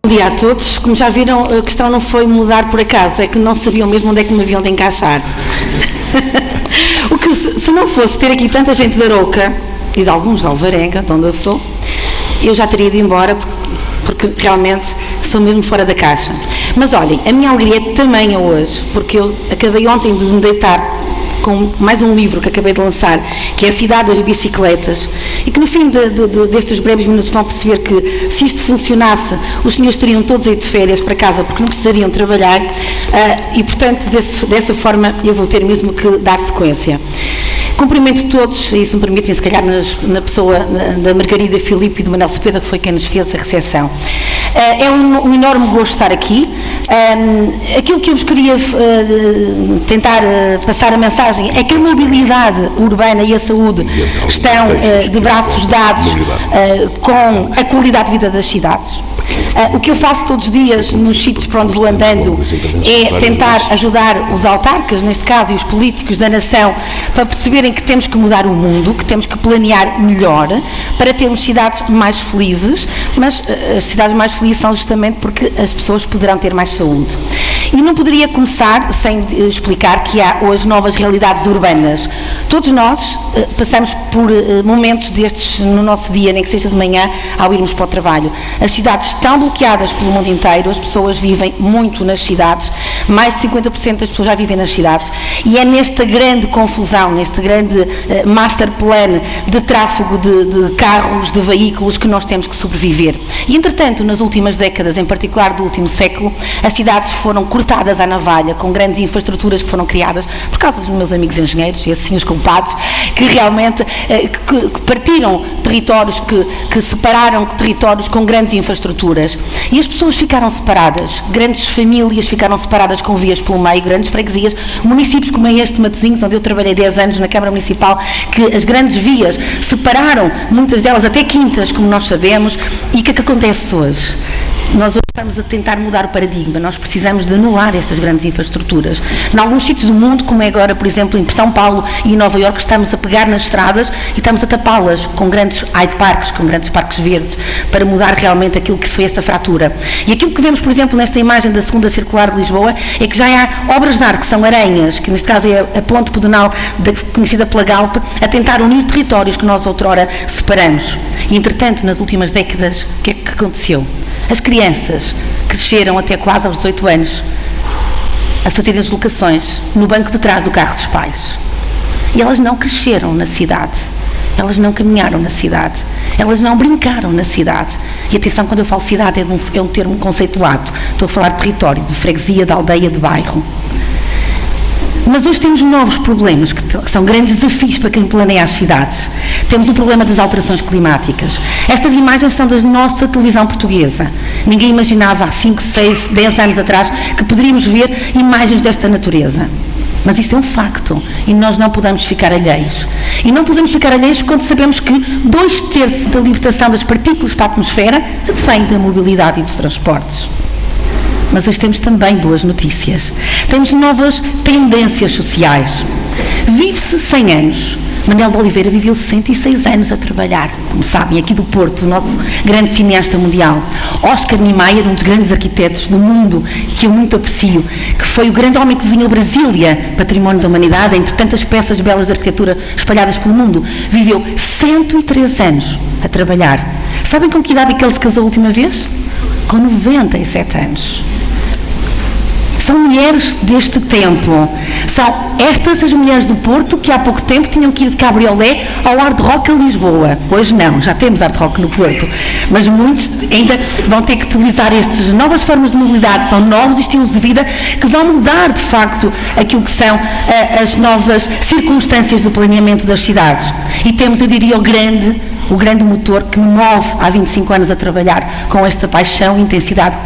Bom dia a todos. Como já viram, a questão não foi mudar por acaso, é que não sabiam mesmo onde é que me haviam de encaixar. O que, se não fosse ter aqui tanta gente de Arouca e de alguns de Alvarenga, de onde eu sou, eu já teria ido embora, porque realmente sou mesmo fora da caixa. Mas olhem, a minha alegria é tamanha hoje, porque eu acabei ontem de me deitar com mais um livro que acabei de lançar, que é A Cidade das Bicicletas, e que no fim destes breves minutos vão perceber que se isto funcionasse, os senhores teriam todos ido de férias para casa porque não precisariam trabalhar, e portanto dessa forma eu vou ter mesmo que dar sequência. Cumprimento todos, e se me permitem, se calhar na pessoa da Margarida Filipe e do Manuel Cepeda, que foi quem nos fez a recepção. É um enorme gosto estar aqui. Aquilo que eu vos queria tentar passar a mensagem é que a mobilidade urbana e a saúde estão de braços dados com a qualidade de vida das cidades. O que eu faço todos os dias nos sítios por onde vou andando é tentar ajudar os autarcas, neste caso, e os políticos da nação, para perceberem que temos que mudar o mundo, que temos que planear melhor, para termos cidades mais felizes, mas as cidades mais felizes são justamente porque as pessoas poderão ter mais saúde. E não poderia começar sem explicar que há hoje novas realidades urbanas. Todos nós passamos por momentos destes no nosso dia, nem que seja de manhã, ao irmos para o trabalho. As cidades estão bloqueadas pelo mundo inteiro, as pessoas vivem muito nas cidades, mais de 50% das pessoas já vivem nas cidades, e é nesta grande confusão, neste grande master plan de tráfego de carros, de veículos, que nós temos que sobreviver. E, entretanto, nas últimas décadas, em particular do último século, as cidades foram cortadas à navalha, com grandes infraestruturas que foram criadas por causa dos meus amigos engenheiros, e assim os culpados, que realmente que partiram territórios, que separaram territórios com grandes infraestruturas. E as pessoas ficaram separadas, grandes famílias ficaram separadas com vias pelo meio, grandes freguesias, municípios como este de Matosinhos, onde eu trabalhei 10 anos na Câmara Municipal, que as grandes vias separaram, muitas delas até quintas, como nós sabemos. E o que é que acontece hoje? Nós hoje estamos a tentar mudar o paradigma, nós precisamos de anular estas grandes infraestruturas. Em alguns sítios do mundo, como é agora, por exemplo, em São Paulo e em Nova Iorque, estamos a pegar nas estradas e estamos a tapá-las com grandes Hyde Parks, com grandes parques verdes, para mudar realmente aquilo que se foi esta fratura. E aquilo que vemos, por exemplo, nesta imagem da segunda circular de Lisboa, é que já há obras de arte, que são aranhas, que neste caso é a ponte pedonal conhecida pela Galp, a tentar unir territórios que nós outrora separamos. E, entretanto, nas últimas décadas, o que é que aconteceu? As crianças cresceram até quase aos 18 anos a fazerem deslocações no banco de trás do carro dos pais. E elas não cresceram na cidade, elas não caminharam na cidade, elas não brincaram na cidade. E atenção, quando eu falo cidade é um termo conceituado, estou a falar de território, de freguesia, de aldeia, de bairro. Mas hoje temos novos problemas, que são grandes desafios para quem planeia as cidades. Temos o problema das alterações climáticas. Estas imagens são da nossa televisão portuguesa. Ninguém imaginava há 5, 6, 10 anos atrás que poderíamos ver imagens desta natureza. Mas isto é um facto e nós não podemos ficar alheios. E não podemos ficar alheios quando sabemos que 2/3 da libertação das partículas para a atmosfera vem da mobilidade e dos transportes. Mas hoje temos também boas notícias. Temos novas tendências sociais. Vive-se 100 anos. Manuel de Oliveira viveu 106 anos a trabalhar, como sabem, aqui do Porto, o nosso grande cineasta mundial. Oscar Niemeyer, um dos grandes arquitetos do mundo, que eu muito aprecio, que foi o grande homem que desenhou Brasília, património da humanidade, entre tantas peças belas de arquitetura espalhadas pelo mundo, viveu 103 anos a trabalhar. Sabem com que idade é que ele se casou a última vez? Com 97 anos. São mulheres deste tempo. São estas as mulheres do Porto que há pouco tempo tinham que ir de cabriolé ao Hard Rock a Lisboa. Hoje não, já temos Hard Rock no Porto. Mas muitos ainda vão ter que utilizar estas novas formas de mobilidade, são novos estilos de vida que vão mudar, de facto, aquilo que são as novas circunstâncias do planeamento das cidades. E temos, eu diria, o grande motor que me move há 25 anos a trabalhar com esta paixão e intensidade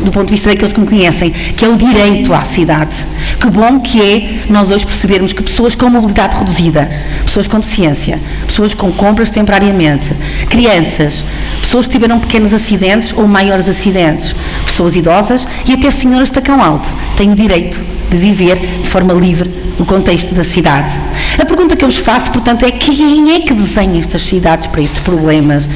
do ponto de vista daqueles que me conhecem, que é o direito à cidade. Que bom que é nós hoje percebermos que pessoas com mobilidade reduzida, pessoas com deficiência, pessoas com compras temporariamente, crianças, pessoas que tiveram pequenos acidentes ou maiores acidentes, pessoas idosas e até senhoras de tacão alto têm o direito de viver de forma livre no contexto da cidade. A pergunta que eu vos faço, portanto, é quem é que desenha estas cidades para estes problemas?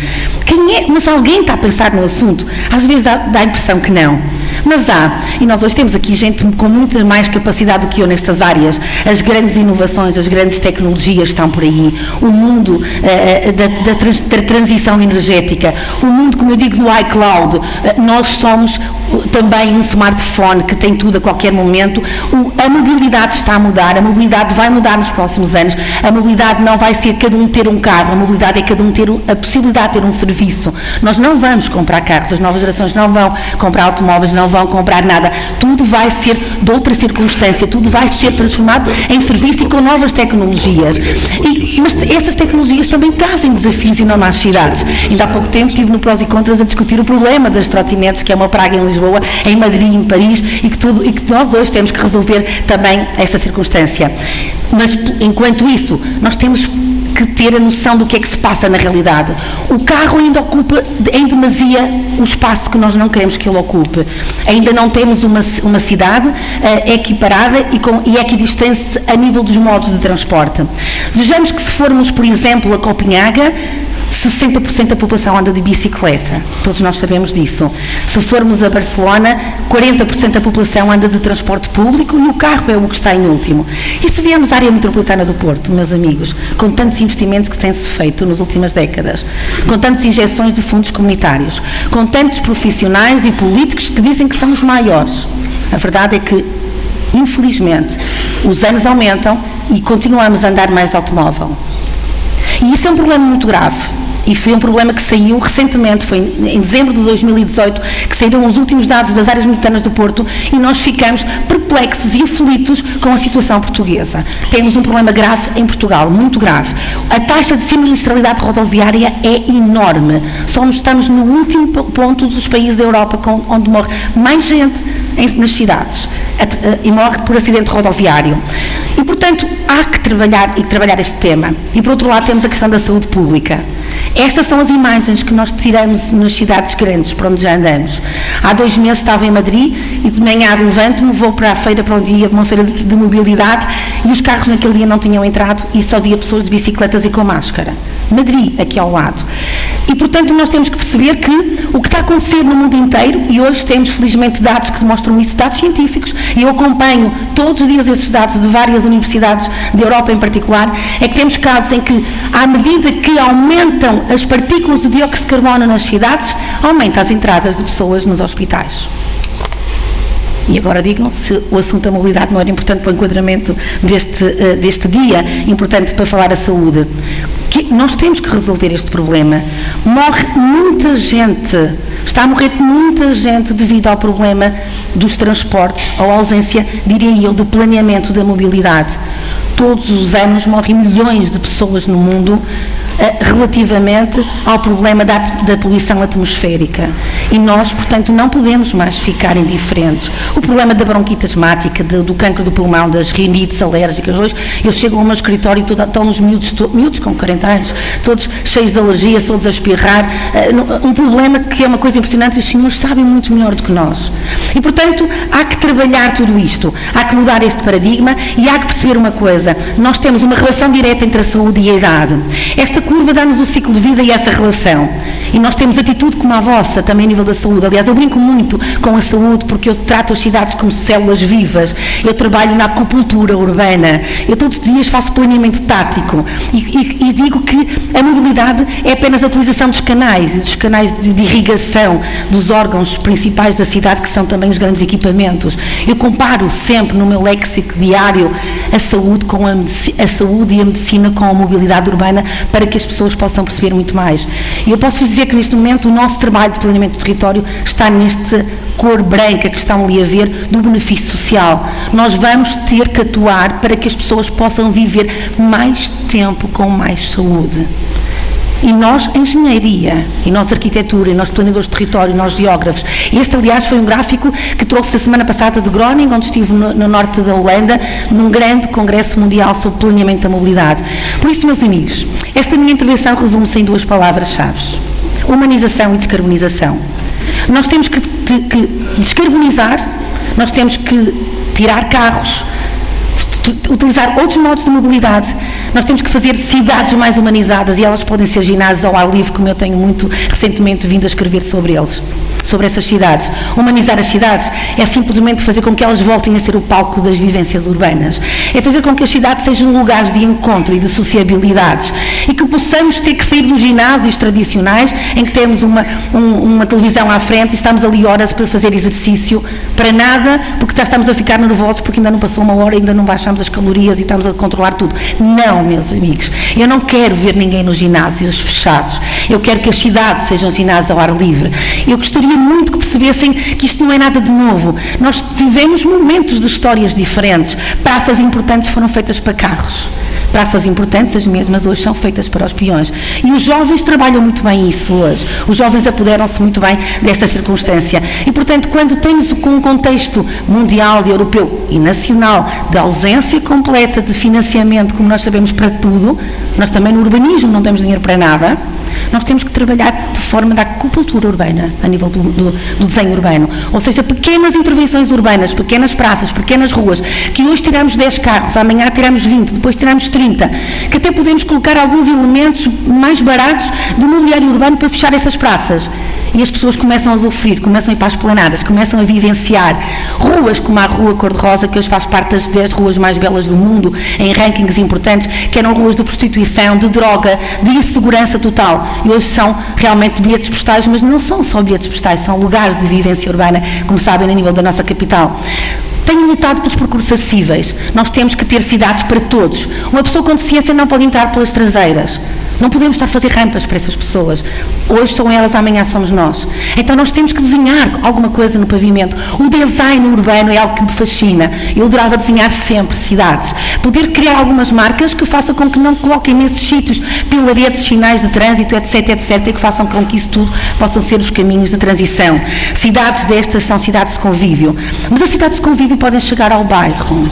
Quem mas alguém está a pensar no assunto. Às vezes dá a impressão que não. Mas há, e nós hoje temos aqui gente com muita mais capacidade do que eu nestas áreas, as grandes inovações, as grandes tecnologias estão por aí, o mundo da transição energética, o mundo, como eu digo, do iCloud, nós somos também um smartphone que tem tudo a qualquer momento, a mobilidade está a mudar, a mobilidade vai mudar nos próximos anos, a mobilidade não vai ser cada um ter um carro, a mobilidade é cada um ter a possibilidade de ter um serviço. Nós não vamos comprar carros, as novas gerações não vão comprar automóveis, não vão comprar nada, tudo vai ser de outra circunstância, tudo vai ser transformado em serviço e com novas tecnologias. Mas essas tecnologias também trazem desafios enormes às cidades. Ainda há pouco tempo estive no Prós e Contras a discutir o problema das trotinetes, que é uma praga em Lisboa, em Madrid, em Paris, e que nós hoje temos que resolver também esta circunstância. Mas, enquanto isso, nós temos que ter a noção do que é que se passa na realidade. O carro ainda ocupa em demasia o espaço que nós não queremos que ele ocupe. Ainda não temos uma cidade equiparada e equidistante a nível dos modos de transporte. Vejamos que se formos, por exemplo, a Copenhaga, 60% da população anda de bicicleta, todos nós sabemos disso. Se formos a Barcelona, 40% da população anda de transporte público e o carro é o que está em último. E se viemos à área metropolitana do Porto, meus amigos, com tantos investimentos que têm-se feito nas últimas décadas, com tantas injeções de fundos comunitários, com tantos profissionais e políticos que dizem que são os maiores, a verdade é que, infelizmente, os anos aumentam e continuamos a andar mais de automóvel. E isso é um problema muito grave. E foi um problema que saiu recentemente, foi em dezembro de 2018, que saíram os últimos dados das áreas metropolitanas do Porto e nós ficamos perplexos e aflitos com a situação portuguesa. Temos um problema grave em Portugal, muito grave. A taxa de sinistralidade rodoviária é enorme. Estamos no último ponto dos países da Europa onde morre mais gente nas cidades e morre por acidente rodoviário. E, portanto, há que trabalhar este tema. E, por outro lado, temos a questão da saúde pública. Estas são as imagens que nós tiramos nas cidades grandes, para onde já andamos. Há 2 meses estava em Madrid e de manhã levanto-me, vou para a feira, para um dia, uma feira de mobilidade, e os carros naquele dia não tinham entrado e só havia pessoas de bicicletas e com máscara. Madrid, aqui ao lado. E, portanto, nós temos que perceber que o que está a acontecer no mundo inteiro, e hoje temos, felizmente, dados que demonstram isso, dados científicos, e eu acompanho todos os dias esses dados de várias universidades da Europa em particular, é que temos casos em que, à medida que aumentam as partículas de dióxido de carbono nas cidades, aumenta as entradas de pessoas nos hospitais. E agora digam se o assunto da mobilidade não era importante para o enquadramento deste dia, importante para falar a saúde. Nós temos que resolver este problema. Morre muita gente, está a morrer muita gente devido ao problema dos transportes, ou à ausência, diria eu, do planeamento da mobilidade. Todos os anos morrem milhões de pessoas no mundo relativamente ao problema da poluição atmosférica. E nós, portanto, não podemos mais ficar indiferentes. O problema da bronquite asmática, do cancro do pulmão, das rinites alérgicas. Hoje eu chego ao meu escritório e estão os miúdos com 40 anos, todos cheios de alergias, todos a espirrar. Um problema que é uma coisa impressionante e os senhores sabem muito melhor do que nós. E, portanto, há que trabalhar tudo isto, há que mudar este paradigma e há que perceber uma coisa. Nós temos uma relação direta entre a saúde e a idade. Esta curva dá-nos o ciclo de vida e essa relação. E nós temos atitude como a vossa, também a nível da saúde. Aliás, eu brinco muito com a saúde porque eu trato as cidades como células vivas. Eu trabalho na acupuntura urbana. Eu todos os dias faço planeamento tático. E digo que a mobilidade é apenas a utilização dos canais de irrigação dos órgãos principais da cidade, que são também os grandes equipamentos. Eu comparo sempre no meu léxico diário a saúde e a medicina com a mobilidade urbana para que as pessoas possam perceber muito mais. E eu posso dizer que neste momento o nosso trabalho de planeamento do território está nesta cor branca que estão ali a ver do benefício social. Nós vamos ter que atuar para que as pessoas possam viver mais tempo com mais saúde. E nós, engenharia, e nós, arquitetura, e nós, planeadores de território, e nós, geógrafos. Este, aliás, foi um gráfico que trouxe a semana passada de Groningen, onde estive no norte da Holanda, num grande congresso mundial sobre planeamento da mobilidade. Por isso, meus amigos, esta minha intervenção resume-se em 2 palavras-chave: humanização e descarbonização. Nós temos que descarbonizar, nós temos que tirar carros, utilizar outros modos de mobilidade. Nós temos que fazer cidades mais humanizadas e elas podem ser ginásios ao ar livre, como eu tenho muito recentemente vindo a escrever sobre eles, sobre essas cidades. Humanizar as cidades é simplesmente fazer com que elas voltem a ser o palco das vivências urbanas. É fazer com que as cidades sejam lugares de encontro e de sociabilidades e que possamos ter que sair dos ginásios tradicionais em que temos uma televisão à frente e estamos ali horas para fazer exercício para nada, porque já estamos a ficar nervosos porque ainda não passou uma hora, ainda não baixamos as calorias e estamos a controlar tudo. Não, meus amigos, eu não quero ver ninguém nos ginásios fechados. Eu quero que as cidades sejam ginásios ao ar livre. Eu gostaria muito que percebessem que isto não é nada de novo. Nós vivemos momentos de histórias diferentes. Praças importantes foram feitas para carros. Praças importantes, as mesmas, hoje são feitas para os peões. E os jovens trabalham muito bem isso hoje. Os jovens apoderam-se muito bem desta circunstância. E, portanto, quando temos um contexto mundial, europeu e nacional de ausência completa de financiamento, como nós sabemos, para tudo, nós também no urbanismo não temos dinheiro para nada, nós temos que trabalhar de forma da acupuntura urbana, a nível do desenho urbano. Ou seja, pequenas intervenções urbanas, pequenas praças, pequenas ruas, que hoje tiramos 10 carros, amanhã tiramos 20, depois tiramos 30, que até podemos colocar alguns elementos mais baratos do mobiliário urbano para fechar essas praças. E as pessoas começam a usufruir, começam a ir para as esplanadas, começam a vivenciar ruas como a Rua Cor-de-Rosa, que hoje faz parte das 10 ruas mais belas do mundo, em rankings importantes, que eram ruas de prostituição, de droga, de insegurança total. E hoje são realmente bilhetes postais, mas não são só bilhetes postais, são lugares de vivência urbana, como sabem, a nível da nossa capital. Tenho lutado pelos percursos acessíveis. Nós temos que ter cidades para todos. Uma pessoa com deficiência não pode entrar pelas traseiras. Não podemos estar a fazer rampas para essas pessoas. Hoje são elas, amanhã somos nós. Então nós temos que desenhar alguma coisa no pavimento. O design urbano é algo que me fascina. Eu adorava desenhar sempre cidades. Poder criar algumas marcas que façam com que não coloquem nesses sítios pilaretes, sinais de trânsito, etc, etc, e que façam com que isso tudo possam ser os caminhos de transição. Cidades destas são cidades de convívio. Mas as cidades de convívio podem chegar ao bairro.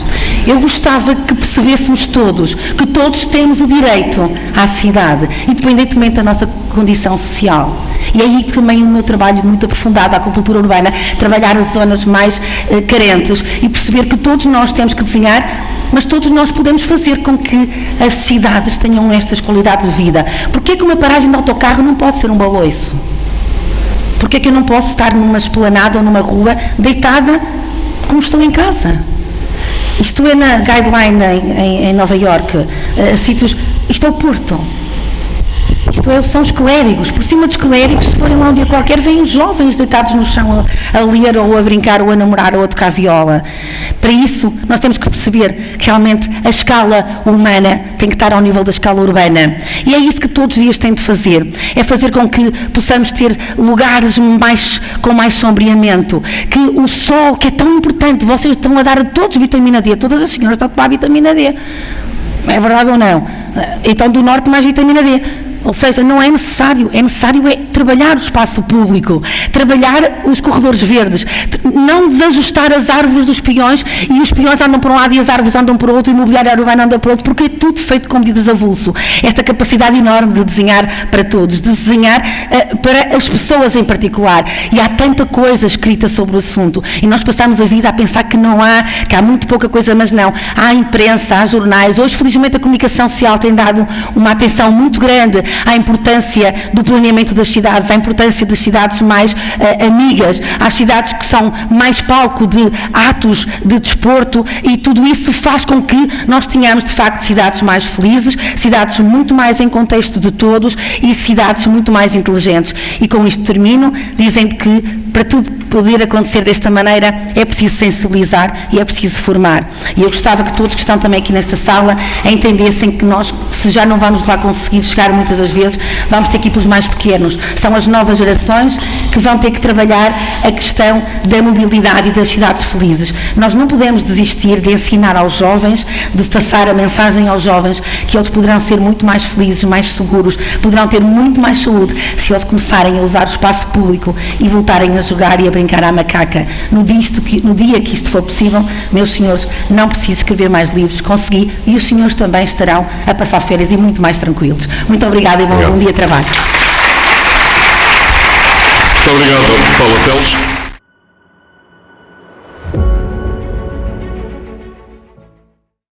Eu gostava que percebêssemos todos, que todos temos o direito à cidade, independentemente da nossa condição social. E é aí também o meu trabalho muito aprofundado, a acupuntura urbana, trabalhar as zonas mais carentes e perceber que todos nós temos que desenhar, mas todos nós podemos fazer com que as cidades tenham estas qualidades de vida. Porquê que uma paragem de autocarro não pode ser um baloiço? Porquê que eu não posso estar numa esplanada ou numa rua deitada como estou em casa? Isto é na Guideline em Nova Iorque, sítios, isto é o Porto. Isto é, são os clérigos. Por cima dos clérigos, se forem lá um dia qualquer, vêm os jovens deitados no chão a ler ou a brincar ou a namorar ou a tocar viola. Para isso, nós temos que perceber que realmente a escala humana tem que estar ao nível da escala urbana. E é isso que todos os dias tem de fazer. É fazer com que possamos ter lugares com mais sombreamento. Que o sol, que é tão importante, vocês estão a dar a todos vitamina D, todas as senhoras estão a tomar vitamina D. É verdade ou não? Então, do norte, mais vitamina D. Ou seja, não é necessário, é trabalhar o espaço público, trabalhar os corredores verdes, não desajustar as árvores dos peões e os peões andam para um lado e as árvores andam para o outro e o mobiliário urbano anda para o outro, porque é tudo feito com medidas avulso. Esta capacidade enorme de desenhar para todos, de desenhar para as pessoas em particular. E há tanta coisa escrita sobre o assunto e nós passamos a vida a pensar que não há, que há muito pouca coisa, mas não. Há imprensa, há jornais. Hoje, felizmente, a comunicação social tem dado uma atenção muito grande à importância do planeamento das cidades, à importância das cidades mais amigas, às cidades que são mais palco de atos de desporto, e tudo isso faz com que nós tenhamos de facto cidades mais felizes, cidades muito mais em contexto de todos e cidades muito mais inteligentes. E com isto termino dizendo que para tudo poder acontecer desta maneira é preciso sensibilizar e é preciso formar. E eu gostava que todos que estão também aqui nesta sala entendessem que nós, se já não vamos lá conseguir chegar muitas das vezes, vamos ter que ir pelos mais pequenos. São as novas gerações que vão ter que trabalhar a questão da mobilidade e das cidades felizes. Nós não podemos desistir de ensinar aos jovens, de passar a mensagem aos jovens que eles poderão ser muito mais felizes, mais seguros, poderão ter muito mais saúde se eles começarem a usar o espaço público e voltarem a jogar e a brincar à macaca. No dia que isto for possível, meus senhores, não preciso escrever mais livros, consegui, e os senhores também estarão a passar férias e muito mais tranquilos. Muito obrigada e bom dia de trabalho. Muito obrigado, Paula Teles.